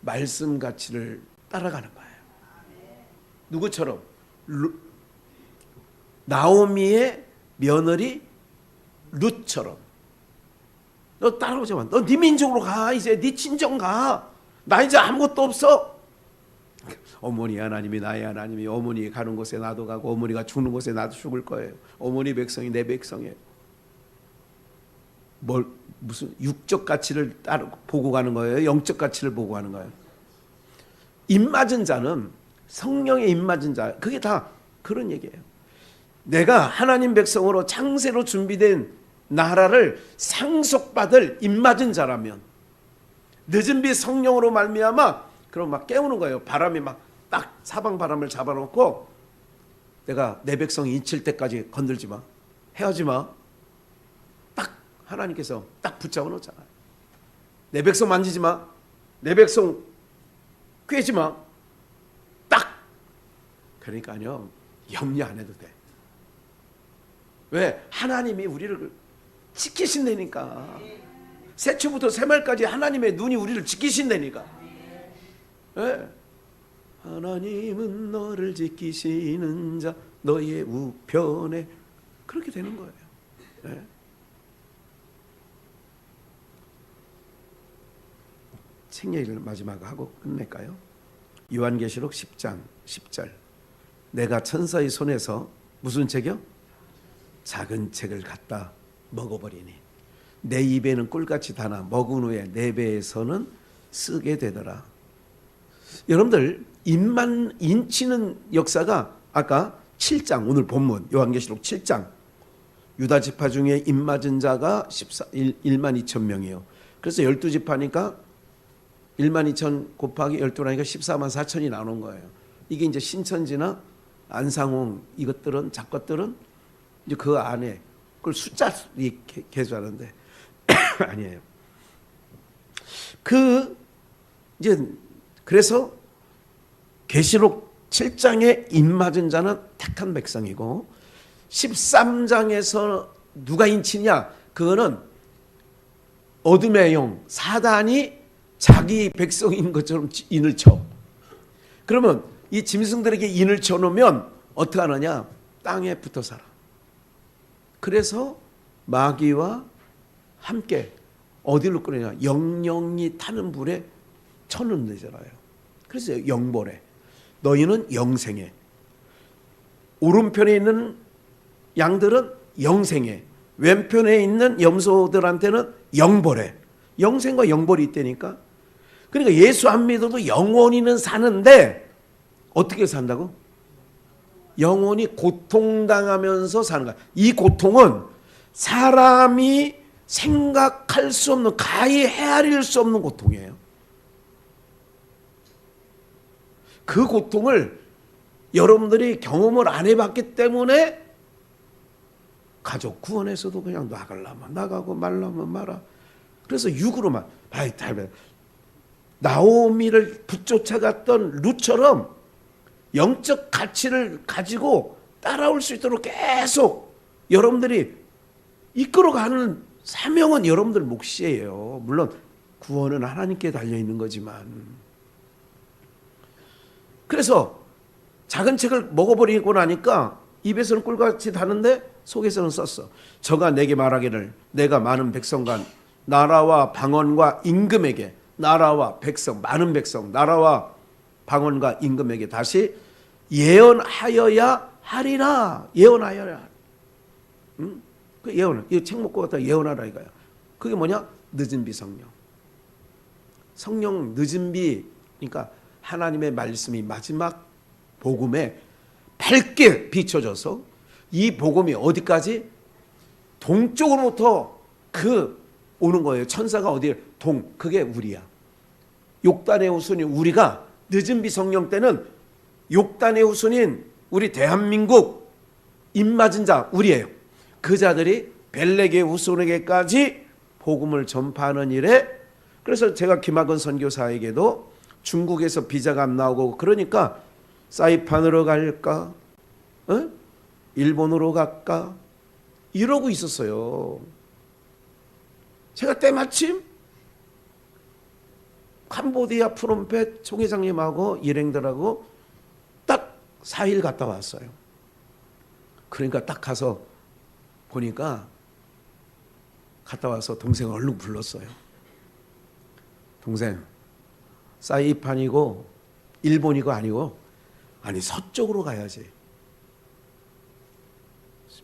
말씀 가치를 따라가는 거예요. 누구처럼? 나오미의 며느리 룻처럼. 너 따라오지 마. 너 네 민족으로 가. 이제 네 친정 가. 나 이제 아무것도 없어. 어머니 하나님이 나의 하나님이, 어머니 가는 곳에 나도 가고 어머니가 죽는 곳에 나도 죽을 거예요. 어머니 백성이 내 백성이에요. 무슨 육적 가치를 보고 가는 거예요? 영적 가치를 보고 가는 거예요? 입맞은 자는, 성령의 입맞은 자, 그게 다 그런 얘기예요. 내가 하나님 백성으로 창세로 준비된 나라를 상속받을 입맞은 자라면, 늦은 비 성령으로 말미암아 그럼 막 깨우는 거예요. 바람이 막 딱 사방 바람을 잡아놓고, 내가 내 백성 인칠 때까지 건들지 마, 헤어지 마. 딱 하나님께서 딱 붙잡아 놓잖아요. 내 백성 만지지 마, 내 백성 꿰지 마. 딱. 그러니까요, 염려 안 해도 돼. 왜? 하나님이 우리를 지키신다니까. 새초부터 새말까지 하나님의 눈이 우리를 지키신다니까. 네. 하나님은 너를 지키시는 자 너의 우편에, 그렇게 되는 거예요. 네. 책 얘기를 마지막 하고 끝낼까요? 요한계시록 10장 10절. 내가 천사의 손에서 무슨 책이요? 작은 책을 갖다 먹어버리니 내 입에는 꿀같이 달아 먹은 후에 내 배에서는 쓰게 되더라. 여러분들 인치는 역사가 아까 7장 오늘 본문 요한계시록 7장 유다 지파 중에 입 맞은 자가 1만 2천 명이에요. 그래서 12지파니까 1만 2천 곱하기 12라니까 14만 4천이 나오는 거예요. 이게 이제 신천지나 안상홍 이것들은 작것들은 이제 그 안에 그걸 숫자 계수하는데 아니에요. 이제 그래서 계시록 7장에 입 맞은 자는 택한 백성이고 13장에서 누가 인치냐? 그거는 어둠의 영 사단이 자기 백성인 것처럼 인을 쳐. 그러면 이 짐승들에게 인을 쳐놓으면 어떻게 하느냐? 땅에 붙어 살아. 그래서 마귀와 함께 어디로 끌느냐? 영영이 타는 불에 쳐넣는다잖아요. 그래서 영벌에 너희는 영생에, 오른편에 있는 양들은 영생에, 왼편에 있는 염소들한테는 영벌에. 영생과 영벌이 있다니까. 그러니까 예수 안 믿어도 영원히는 사는데 어떻게 산다고? 영원히 고통당하면서 사는 거야. 이 고통은 사람이 생각할 수 없는, 가히 헤아릴 수 없는 고통이에요. 그 고통을 여러분들이 경험을 안 해봤기 때문에 가족 구원에서도 그냥 나가려면 나가고 말라면 말아. 그래서 육으로만 나오미를 붙쫓아갔던 룻처럼 영적 가치를 가지고 따라올 수 있도록 계속 여러분들이 이끌어가는 사명은 여러분들 몫이에요. 물론 구원은 하나님께 달려있는 거지만. 그래서 작은 책을 먹어버리고 나니까 입에서는 꿀같이 다는데 속에서는 썼어. 저가 내게 말하기를 내가 많은 백성과 나라와 방언과 임금에게, 나라와 백성, 많은 백성, 나라와 방언과 임금에게 다시 예언하여야 하리라. 예언하여야. 응? 그 예언, 이 책 먹고 갖다 예언하라 이거야. 그게 뭐냐? 늦은 비 성령. 성령 늦은 비, 그러니까 하나님의 말씀이 마지막 복음에 밝게 비춰져서 이 복음이 어디까지? 동쪽으로부터 오는 거예요. 천사가 어디에? 그게 우리야. 욕단의 후손인 우리가 늦은 비 성령 때는 욕단의 후손인 우리 대한민국 입맞은 자 우리예요. 그 자들이 벨렉의 후손에게까지 복음을 전파하는 일에, 그래서 제가 김학원 선교사에게도 중국에서 비자가 안 나오고 그러니까 사이판으로 갈까? 일본으로 갈까? 이러고 있었어요. 제가 때마침 캄보디아 프롬펫 총회장님하고 일행들하고 딱 4일 갔다 왔어요. 그러니까 딱 가서 보니까 갔다 와서 동생을 얼른 불렀어요. 동생, 사이판이고 일본이고 아니고 아니 서쪽으로 가야지.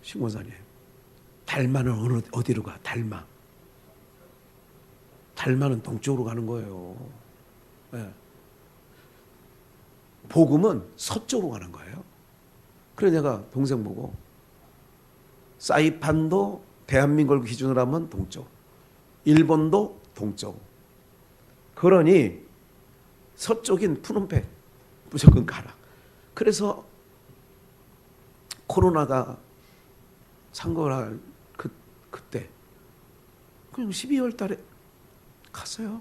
신고사님, 달마는 어디로 가? 달마는 동쪽으로 가는 거예요. 네. 복음은 서쪽으로 가는 거예요. 그래서 내가 동생 보고 사이판도 대한민국을 기준으로 하면 동쪽, 일본도 동쪽. 그러니 서쪽인 푸놈펜 무조건 가라. 그래서 코로나가 상거할 그때 그냥 12월 달에 갔어요.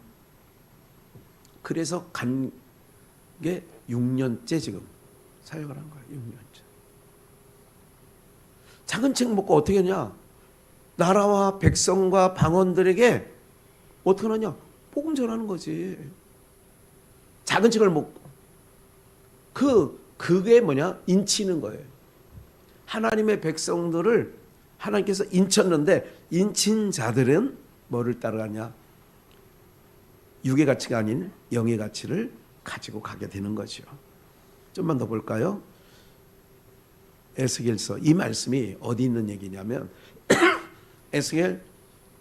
그래서 간 게 6년째 지금 사역을 한 거예요. 6년째. 작은 책 먹고 어떻게 하냐? 나라와 백성과 방언들에게 어떻게 하냐? 복음 전하는 거지. 작은 책을 먹고. 그게 뭐냐? 인치는 거예요. 하나님의 백성들을 하나님께서 인쳤는데 인친 자들은 뭐를 따라가냐? 육의 가치가 아닌 영의 가치를 가지고 가게 되는 거죠. 좀만 더 볼까요? 에스겔서 이 말씀이 어디 있는 얘기냐면 에스겔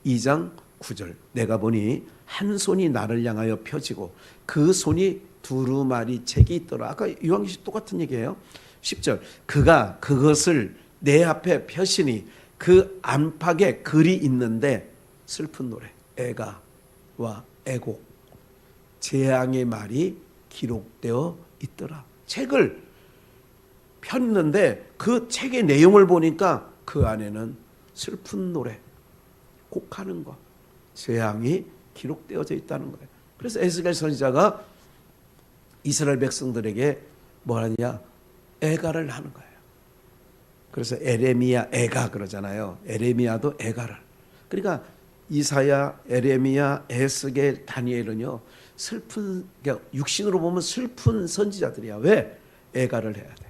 2장 9절 내가 보니 한 손이 나를 향하여 펴지고 그 손이 두루마리 책이 있더라. 아까 요한계시 똑같은 얘기예요. 10절 그가 그것을 내 앞에 펴시니 그 안팎에 글이 있는데 슬픈 노래 애가와 애곡 재앙의 말이 기록되어 있더라. 책을 폈는데 그 책의 내용을 보니까 그 안에는 슬픈 노래 곡하는 것 재앙이 기록되어져 있다는 거예요. 그래서 에스겔 선지자가 이스라엘 백성들에게 뭐하냐 애가를 하는 거예요. 그래서 에레미야 애가 그러잖아요. 에레미야도 애가를. 그러니까 이사야, 에레미야, 에스겔, 다니엘은요 슬픈 그러니까 육신으로 보면 슬픈 선지자들이야. 왜? 애가를 해야 돼.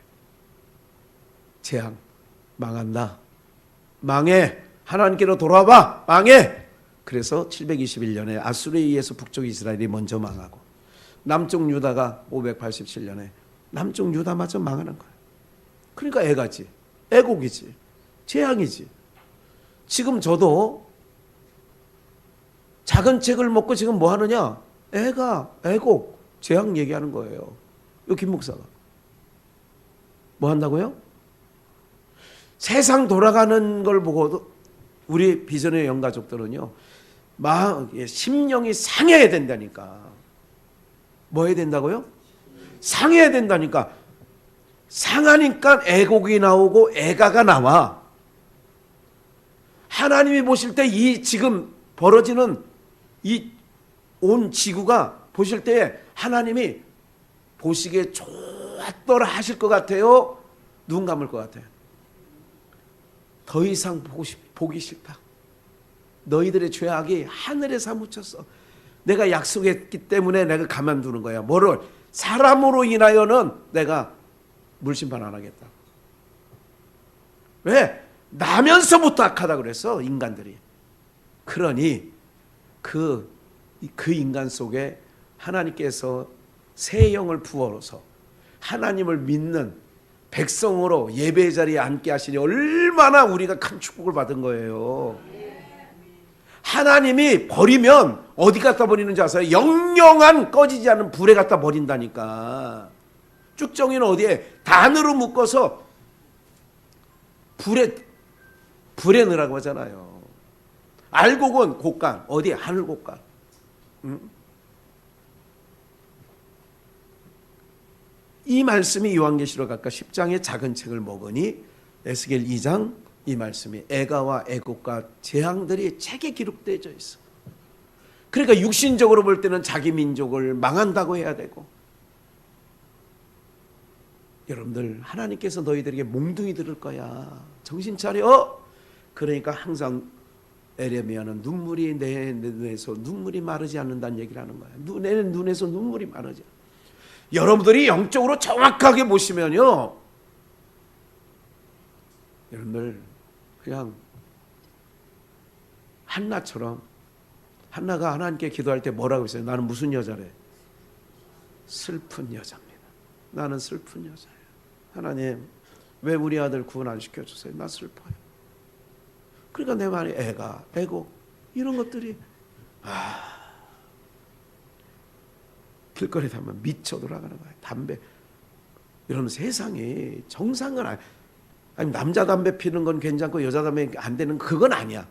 재앙 망한다. 망해. 하나님께로 돌아와. 망해. 그래서 721년에 아수르에 의해서 북쪽 이스라엘이 먼저 망하고 남쪽 유다가 587년에 남쪽 유다마저 망하는 거예요. 그러니까 애가지. 애곡이지. 재앙이지. 지금 저도 작은 책을 먹고 지금 뭐 하느냐? 애가, 애곡, 재앙 얘기하는 거예요. 이 김 목사가. 뭐 한다고요? 세상 돌아가는 걸 보고도 우리 비전의 영가족들은요, 심령이 상해야 된다니까. 뭐 해야 된다고요? 상해야 된다니까. 상하니까 애곡이 나오고 애가가 나와. 하나님이 보실 때 이 지금 벌어지는 이 온 지구가 보실 때 하나님이 보시기에 좋았더라 하실 것 같아요? 눈 감을 것 같아요? 더 이상 보기 싫다. 너희들의 죄악이 하늘에 사무쳤어. 내가 약속했기 때문에 내가 가만두는 거야. 뭐를? 사람으로 인하여는 내가 물심판 안 하겠다. 왜? 나면서부터 악하다 그랬어 인간들이. 그러니 그 인간 속에 하나님께서 새 영을 부어서 하나님을 믿는 백성으로 예배 자리에 앉게 하시니 얼마나 우리가 큰 축복을 받은 거예요. 하나님이 버리면 어디 갖다 버리는지 아세요? 영영한 꺼지지 않는 불에 갖다 버린다니까. 쭉정이는 어디에? 단으로 묶어서 불에 넣으라고 하잖아요. 알곡은 곡간, 어디에? 하늘 곡간. 이 말씀이 요한계시록 아까 10장의 작은 책을 먹으니 에스겔 2장 이 말씀이 애가와 애곡과 재앙들이 책에 기록되어 있어. 그러니까 육신적으로 볼 때는 자기 민족을 망한다고 해야 되고, 여러분들 하나님께서 너희들에게 몽둥이 들을 거야. 정신 차려. 그러니까 항상 에레미야는 눈물이 내 눈에서 눈물이 마르지 않는다는 얘기를 하는 거야. 내 눈에서 눈물이 마르지. 여러분들이 영적으로 정확하게 보시면요, 여러분들 그냥 한나처럼, 한나가 하나님께 기도할 때 뭐라고 했어요? 나는 무슨 여자래? 슬픈 여자입니다. 나는 슬픈 여자예요. 하나님 왜 우리 아들 구원 안 시켜주세요? 나 슬퍼요. 그러니까 내 말이 애가, 애고 이런 것들이 길거리에 가면 미쳐 돌아가는 거야. 담배. 이런 세상이 정상은 아니 남자 담배 피는 건 괜찮고 여자 담배 안 되는 그건 아니야.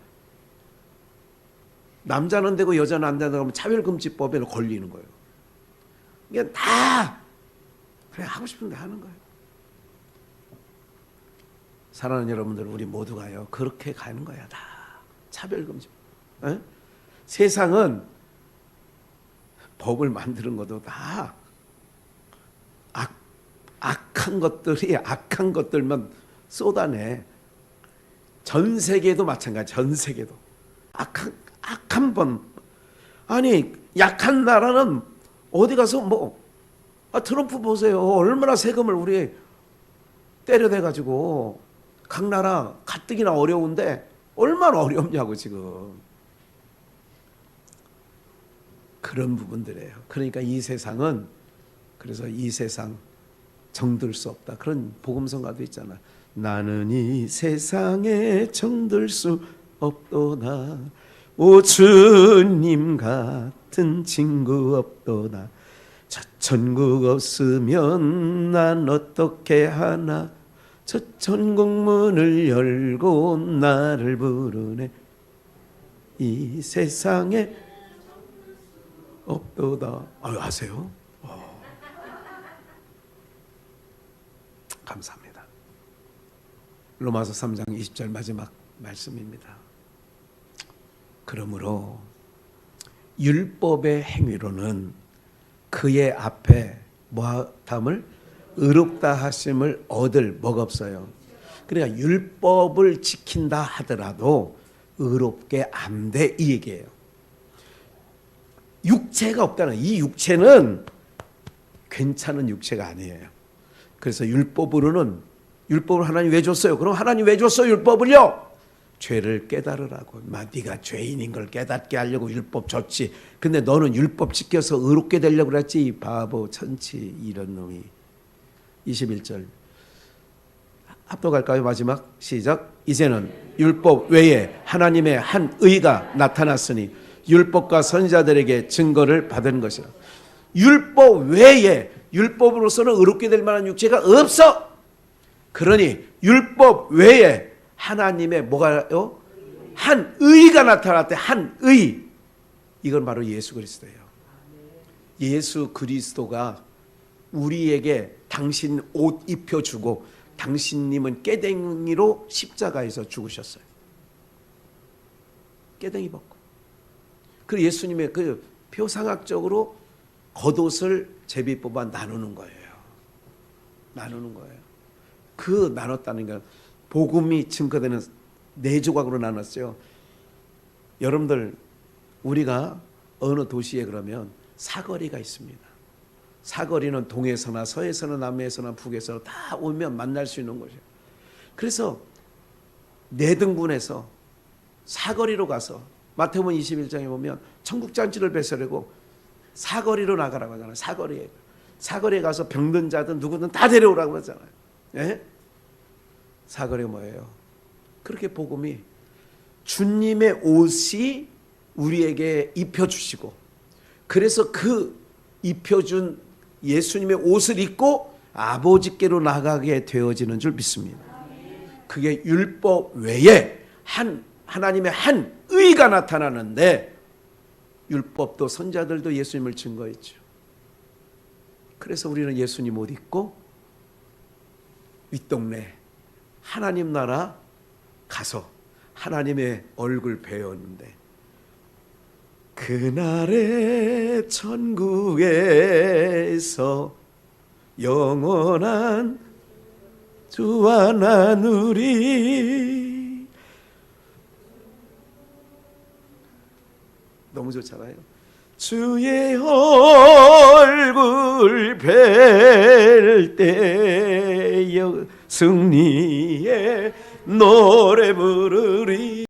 남자는 되고 여자는 안 된다고 하면 차별금지법에 걸리는 거예요. 이게 다 그래 하고 싶은데 하는 거예요. 사랑하는 여러분들, 우리 모두가요 그렇게 가는 거야. 다 차별금지. 에? 세상은 법을 만드는 것도 다 악한 것들만 쏟아내. 전 세계도 마찬가지. 전 세계도 악한 번. 아니 약한 나라는 어디 가서 트럼프 보세요. 얼마나 세금을 우리 때려대가지고 각 나라 가뜩이나 어려운데 얼마나 어렵냐고 지금. 그런 부분들이에요. 그러니까 이 세상은, 그래서 이 세상 정들 수 없다. 그런 복음성가도 있잖아. 나는 이 세상에 정들 수 없도다. 오 주님 같은 친구 없도다. 저 천국 없으면 난 어떻게 하나. 저 천국 문을 열고 나를 부르네. 이 세상에 없도다. 아세요? 감사합니다. 로마서 3장 20절 마지막 말씀입니다. 그러므로 율법의 행위로는 그의 앞에 뭐함을 의롭다 하심을 얻을 뭐가 없어요. 그러니까 율법을 지킨다 하더라도 의롭게 안 돼, 이 얘기예요. 육체가 없다는, 이 육체는 괜찮은 육체가 아니에요. 그래서 율법으로는, 율법을 하나님 왜 줬어요? 그럼 하나님 왜 줬어요 율법을요? 죄를 깨달으라고. 네가 죄인인 걸 깨닫게 하려고 율법 줬지. 근데 너는 율법 지켜서 의롭게 되려고 그랬지. 이 바보 천치 이런 놈이. 21절 합독할까요? 마지막 시작. 이제는 율법 외에 하나님의 한 의가 나타났으니 율법과 선지자들에게 증거를 받은 것이라. 율법 외에, 율법으로서는 의롭게 될 만한 육체가 없어. 그러니 율법 외에 하나님의 뭐가요? 한 의가 나타났대. 한 의. 이건 바로 예수 그리스도예요. 예수 그리스도가 우리에게 당신 옷 입혀주고 당신님은 깨댕이로 십자가에서 죽으셨어요. 깨댕이 벗고. 그리고 예수님의 그 표상학적으로 겉옷을 제비 뽑아 나누는 거예요. 나누는 거예요. 그 나눴다는 건 복음이 증거되는 4조각으로 나눴어요. 여러분들, 우리가 어느 도시에 그러면 사거리가 있습니다. 사거리는 동에서나 서에서나 남에서나 북에서 다 오면 만날 수 있는 곳이에요. 그래서 내등분해서 사거리로 가서 마태복음 21장에 보면 천국잔치를 베서려고 사거리로 나가라고 하잖아요. 사거리에 가서 병든 자든 누구든 다 데려오라고 그러잖아요. 예? 사거리가 뭐예요? 그렇게 복음이 주님의 옷이 우리에게 입혀주시고, 그래서 그 입혀준 예수님의 옷을 입고 아버지께로 나가게 되어지는 줄 믿습니다. 그게 율법 외에 하나님의 한 의가 나타나는데, 율법도 선자들도 예수님을 증거했죠. 그래서 우리는 예수님 옷 입고 윗동네 하나님 나라 가서 하나님의 얼굴 배웠는데, 그날의 천국에서 영원한 주와 나누리. 너무 좋잖아요. 주의 얼굴 뵐 때 승리의 노래 부르리.